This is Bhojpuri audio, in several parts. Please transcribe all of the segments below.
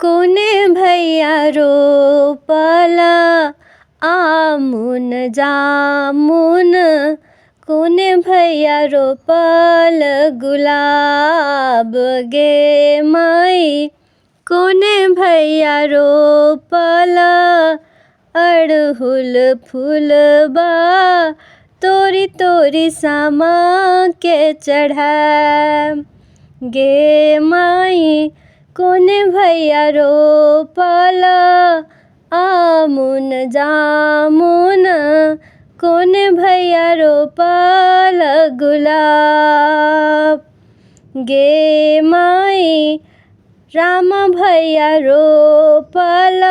कोने भैया रोपला आमुन जामुन, कोने भैया रोपल गुलाब गे माई। कोने भैया रोपल अड़हुल फूलबा, तोरी तोरी सामा के चढ़ाए गे माई। कोने भैया रोपल आमुन जामुन, कोने भैया रोपल गुलाब गे माई। राम भैया रोपल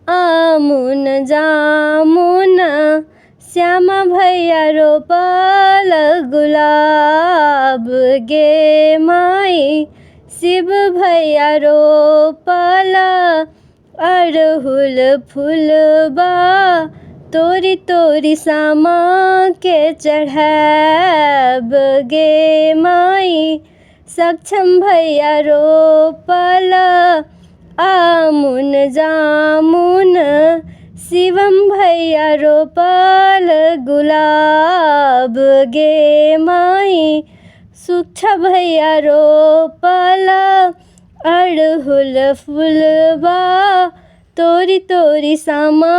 आमुन जामुन, श्याम भैया रोपल गुलाब गे माई। शिव भैया रोपल अड़हुल फूलबा, तोरी तोरी सामा के चढ़ाब गे माई। सक्षम भैया रोपल आमुन जामुन, शिवम भैया रोपल गुलाब गे माई। सुक्ष भैया रोपल अड़हुल फूलबा, तोरी तोरी सामा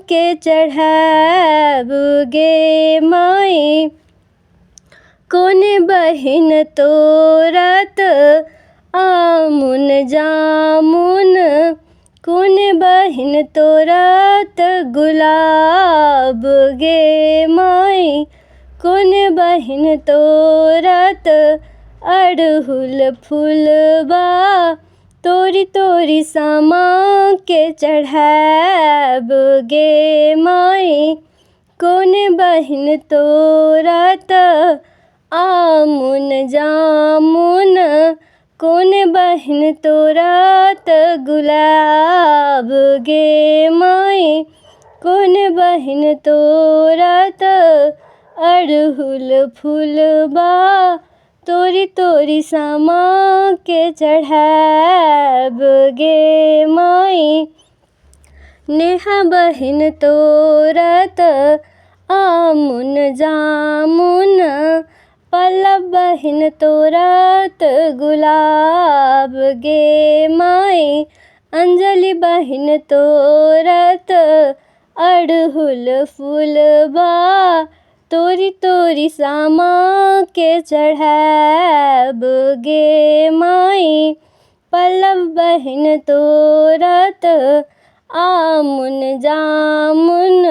के चढ़ाब गे माई। कोने बहिन तोरत आमुन जामुन, कोने बहिन तोरत गुलाब गे माई। कोने बहिन तोरत अड़हुल फूलबा, तोरी तोरी सामा के चढ़ाब गे माई। कोने बहिन तोरत आमुन जामुन, कोने बहिन तोरत गुलाब गे माई। कोने बहिन तोरत अड़हुल फूलबा, तोरी तोरी सामा के चढ़ाब गे माई। नेहा बहिन तोरत आमुन जामुन, पल्लव बहिन तोरत गुलाब गे माई। अंजलि बहिन तोरत अड़हुल फूलबा, तोरी तोरी सामा के चढ़ाब गे माई। पल्लव बहिन तोरत आमुन जामुन,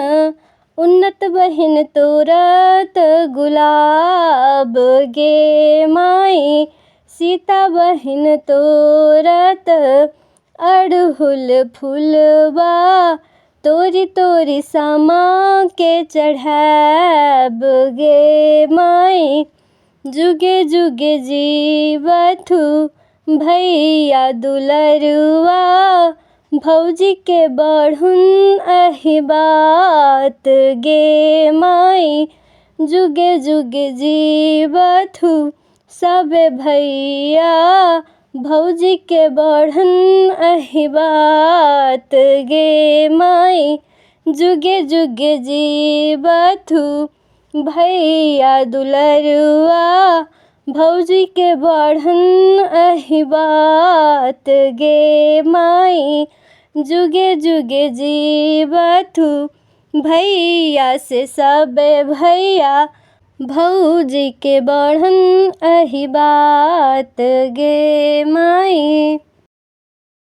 उन्नत बहिन तोरत गुलाब गे माई। सीता बहिन तोरत अड़हुल फूलबा, तोरी तोरी सामा के चढ़ाब गे माई। जुगे जुगे जीवथु भैया दुलरुआ, भौजी के बढ़ुन अहि बात गे माई। जुगे जुगे जीवथु सबे भैया, भौजी के बढ़न अहि बात गे माई। जुगे जुगे जीवथु भैया दुलरुआ, भौजी के बढ़न अहि बात गे माई। जुगे जुगे जीवथु भैया से सबे भैया, भौजी के बढ़न अहि बात गे माई।